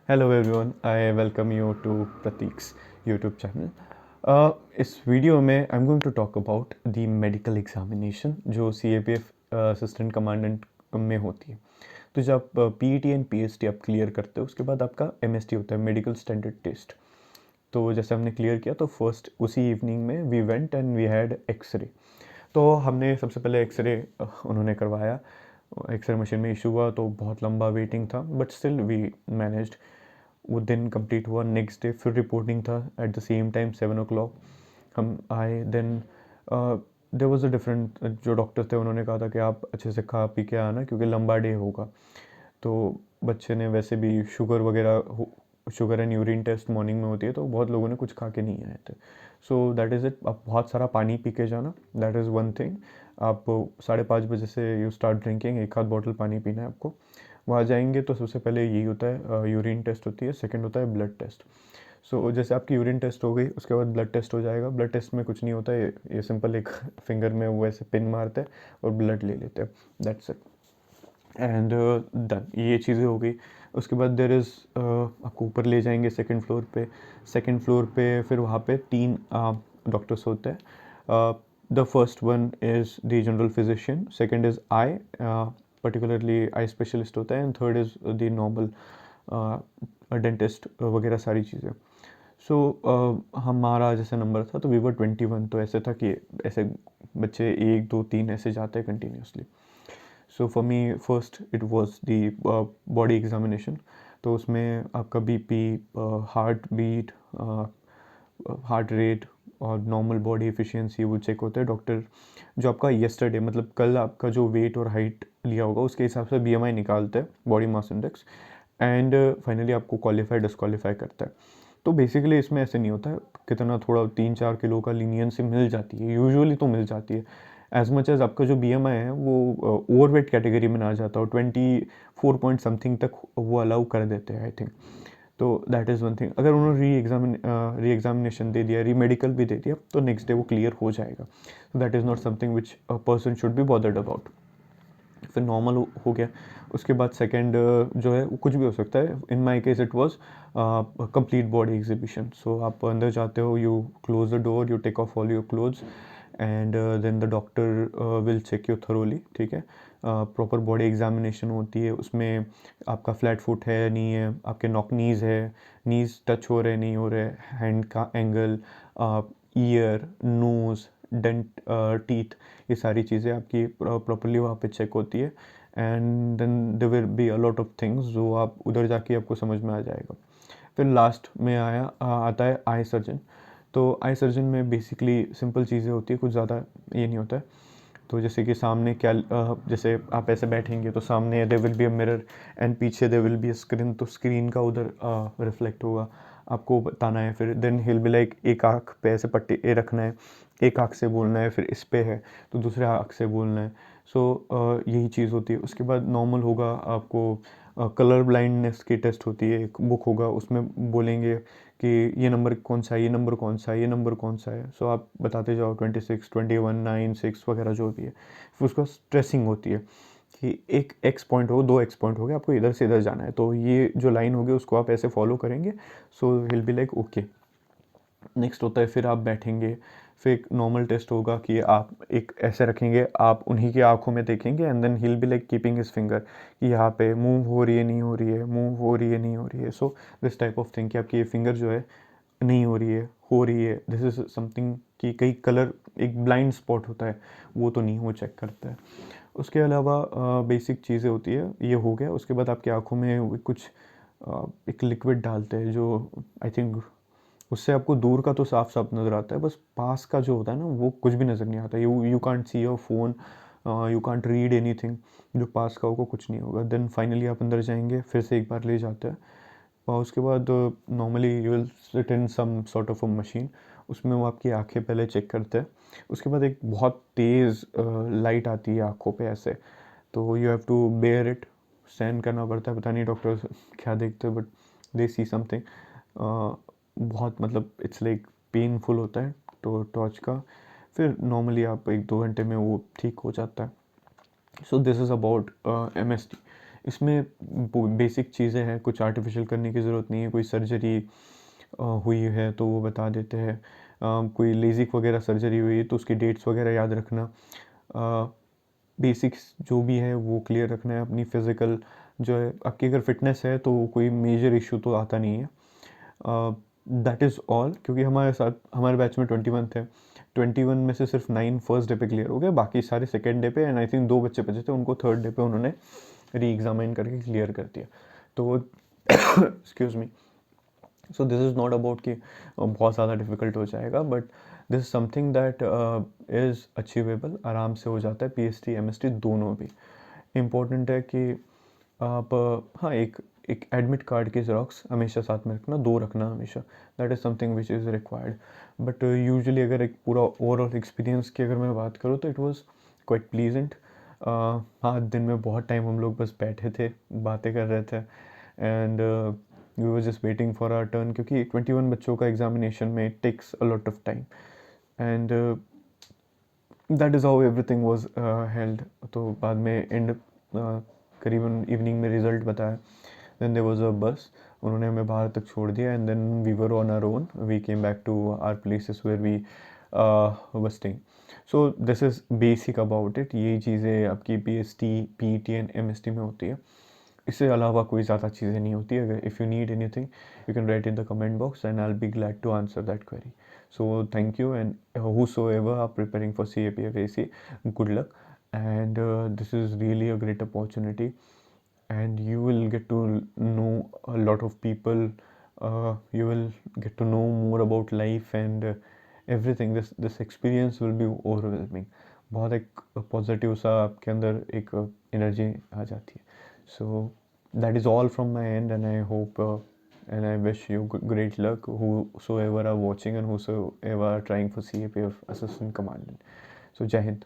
Hello everyone, I welcome you to Prateek's YouTube channel. इस video में I am going to talk about the medical examination जो CAPF assistant commandant में होती है। तो जब PET एंड PST आप क्लियर करते हो उसके बाद आपका MST होता है, मेडिकल स्टैंडर्ड टेस्ट। तो जैसे हमने क्लियर किया तो फर्स्ट उसी इवनिंग में we went and we had x-ray. तो हमने सबसे पहले एक्सरे उन्होंने करवाया। एक्सरे मशीन में इशू हुआ तो बहुत लंबा वेटिंग था, बट स्टिल वी मैनेज्ड। वो दिन कंप्लीट हुआ। नेक्स्ट डे फिर रिपोर्टिंग था at the same time 7 o'clock। हम आए then there was a different, जो डॉक्टर थे उन्होंने कहा था कि आप अच्छे से खा पी के आना क्योंकि लंबा डे होगा। तो बच्चे ने वैसे भी sugar and urine test morning में होती है, तो बहुत लोगों ने कुछ खा के नहीं आए थे। So that is it. आप बहुत सारा पानी पी के जाना, दैट इज़ वन थिंग। आप 5:30 बजे से यू स्टार्ट ड्रिंकिंग, एक आध बॉटल पानी पीना है आपको। वहाँ जाएंगे तो सबसे पहले यही होता है, यूरिन टेस्ट होती है, सेकंड होता है ब्लड टेस्ट। सो जैसे आपकी यूरिन टेस्ट हो गई उसके बाद ब्लड टेस्ट हो जाएगा। ब्लड टेस्ट में कुछ नहीं होता है, ये सिंपल एक फिंगर में वो ऐसे पिन मारते हैं और ब्लड ले लेते हैं, दैट्स इट। एंड डन, ये चीज़ें हो गई। उसके बाद देर इज़ आपको ऊपर ले जाएंगे सेकंड फ्लोर पे। सेकंड फ्लोर पे फिर वहाँ पे 3 डॉक्टर्स होते हैं। The first one is the general physician, second is I, particularly eye specialist होता है, and third is the normal dentist वगैरह सारी चीज़ें। सो हमारा जैसे नंबर था तो वी वर 21। तो ऐसे था कि ऐसे बच्चे 1 2 3 ऐसे जाते हैं continuously. So for me first it was the body examination. तो उसमें आपका BP, heart beat, heart rate और नॉर्मल बॉडी एफिशिएंसी वो चेक होता है। डॉक्टर जो आपका येस्टरडे मतलब कल आपका जो वेट और हाइट लिया होगा उसके हिसाब से BMI निकालते हैं, body mass index, and finally आपको क्वालिफाई डिस्क्वालीफाई करता है। तो बेसिकली इसमें ऐसे नहीं होता है, कितना थोड़ा 3 4 किलो का लीनियंसी मिल जाती है, यूजुअली तो मिल जाती है। एज मच एज आपका जो BMI है वो ओवरवेट कैटेगरी में ना जाता हो, 24 पॉइंट समथिंग तक वो अलाउ कर देते हैं आई थिंक। तो दैट इज़ वन थिंग। अगर उन्होंने री एग्जामिनेशन दे दिया, री मेडिकल भी दे दिया, तो नेक्स्ट डे वो क्लियर हो जाएगा। That is not something which a person should be bothered about. फिर नॉर्मल हो गया। उसके बाद सेकंड जो है वो कुछ भी हो सकता है। In my case it was complete body exhibition. So आप अंदर जाते हो, you close the door, you take off all your clothes, and then the doctor will check you thoroughly, ठीक है। प्रॉपर बॉडी एग्जामिनेशन होती है, उसमें आपका फ्लैट फुट है नहीं है, आपके नॉक नीज है, नीज टच हो रहे नहीं हो रहे, हैंड का angle, ear, nose, dent, teeth, ये सारी चीज़ें आपकी प्रॉपरली वहाँ पे चेक होती है। And then there will be a lot of things जो आप उधर जाके आपको समझ में आ जाएगा। फिर लास्ट में आता है आई सर्जन। तो आई सर्जन में बेसिकली सिंपल चीज़ें होती है, कुछ ज़्यादा ये नहीं होता है। तो जैसे कि सामने क्या, जैसे आप ऐसे बैठेंगे तो सामने there will be a mirror, and पीछे there will be a screen. तो स्क्रीन का उधर रिफ्लेक्ट होगा, आपको बताना है। फिर देन हिल बी लाइक, एक आँख पे ऐसे पट्टी ये रखना है, एक आँख से बोलना है, फिर इस पे है तो दूसरे आँख से बोलना है। सो यही चीज़ होती है। उसके बाद नॉर्मल होगा, आपको कलर ब्लाइंडनेस की टेस्ट होती है, एक बुक होगा उसमें बोलेंगे कि ये नंबर कौन सा है, ये नंबर कौन सा है, ये नंबर कौन सा है। सो आप बताते जाओ 26 21 9 6 वगैरह जो भी है। फिर उसका स्ट्रेसिंग होती है कि एक एक्स पॉइंट हो, 2 एक्स पॉइंट हो गया, आपको इधर से इधर जाना है, तो ये जो लाइन होगी उसको आप ऐसे फॉलो करेंगे। So he'll be like okay. Next होता है फिर आप बैठेंगे। फिर एक नॉर्मल टेस्ट होगा कि आप एक ऐसे रखेंगे, आप उन्हीं की आंखों में देखेंगे, and then he'll be like keeping his finger कि यहाँ पे मूव हो रही है नहीं हो रही है, मूव हो रही है नहीं हो रही है। So this type of thing कि आपकी ये फिंगर जो है नहीं हो रही है, दिस इज समथिंग कि कई कलर, एक ब्लाइंड स्पॉट होता है वो तो नहीं, वो चेक करता है। उसके अलावा बेसिक चीज़ें होती है, ये हो गया। उसके बाद आपकी आंखों में कुछ एक लिक्विड डालते हैं जो आई थिंक उससे आपको दूर का तो साफ साफ नज़र आता है, बस पास का जो होता है ना वो कुछ भी नज़र नहीं आता। You can't see your phone, you can't read anything. जो पास का होगा कुछ नहीं होगा। देन फाइनली आप अंदर जाएंगे, फिर से एक बार ले जाते हैं। और उसके बाद normally you will sit in some sort of a machine, उसमें वो आपकी आंखें पहले चेक करते हैं। उसके बाद एक बहुत तेज़ लाइट आती है आंखों पे ऐसे, तो you have to bear it, सहन करना पड़ता है। पता नहीं डॉक्टर क्या देखते हैं, बट दे सी समथिंग। बहुत मतलब इट्स लाइक पेनफुल होता है तो टॉर्च का। फिर नॉर्मली आप 1 2 घंटे में वो ठीक हो जाता है। सो दिस इज़ अबाउट MST। इसमें बेसिक चीज़ें हैं, कुछ आर्टिफिशियल करने की ज़रूरत नहीं है, कोई सर्जरी हुई है तो वो बता देते हैं, कोई लेज़िक वगैरह सर्जरी हुई है तो उसकी डेट्स वगैरह याद रखना, बेसिक्स जो भी है वो क्लियर रखना है, अपनी फ़िज़िकल जो है, आपकी अगर फिटनेस है तो कोई मेजर इशू तो आता नहीं है। दैट इज़ ऑल, क्योंकि हमारे साथ हमारे बैच में 21 थे, 21 में से सिर्फ 9 फर्स्ट डे पे क्लियर हो गए, बाकी सारे सेकेंड डे पे, एंड आई थिंक 2 बच्चे बचे थे, उनको थर्ड डे पे उन्होंने री एग्ज़ामिन करके क्लियर कर दिया। तो excuse me, so this is not about कि बहुत ज़्यादा डिफ़िकल्ट हो जाएगा, but this is something that is achievable, आराम से हो जाता है, पीएसटी एमएसटी दोनों भी। इम्पोर्टेंट है कि आप हाँ, एक एक एडमिट कार्ड की ज़ेरॉक्स हमेशा साथ में रखना, 2 रखना हमेशा, that is something which is required. But usually अगर एक पूरा ओवरऑल एक्सपीरियंस की अगर मैं बात करूँ तो इट वाज़ क्वाइट प्लीजेंट। हाँ, दिन में बहुत टाइम हम लोग बस बैठे थे, बातें कर रहे थे, and we were just waiting for our turn, क्योंकि 21 बच्चों का एग्जामिनेशन में it takes a lot of time, and that is how everything was held. तो बाद में एंड करीबन इवनिंग में रिज़ल्ट बताया, देन देयर वाज अ बस, उन्होंने हमें बाहर तक छोड़ दिया, and then we were on our own, we came back to our places where we were staying. So this is basic about it, ये चीज़ें आपकी पीएसटी, पीईटी एंड एमएसटी में होती है, इससे अलावा कोई ज़्यादा चीज़ें नहीं होती। अगर if you need anything you can write in the comment box and I will be glad to answer that query. So thank you, and whosoever are preparing for CAPFAC, good luck, and this is really a great opportunity, and you will get to know a lot of people, you will get to know more about life and everything. This experience will be overwhelming, बहुत एक positive सा आपके अंदर एक energy आ जाती है। So that is all from my end, and I hope and I wish you great luck, whosoever are watching and whosoever are trying for CAPF Assistant Commandant. So Jai Hind.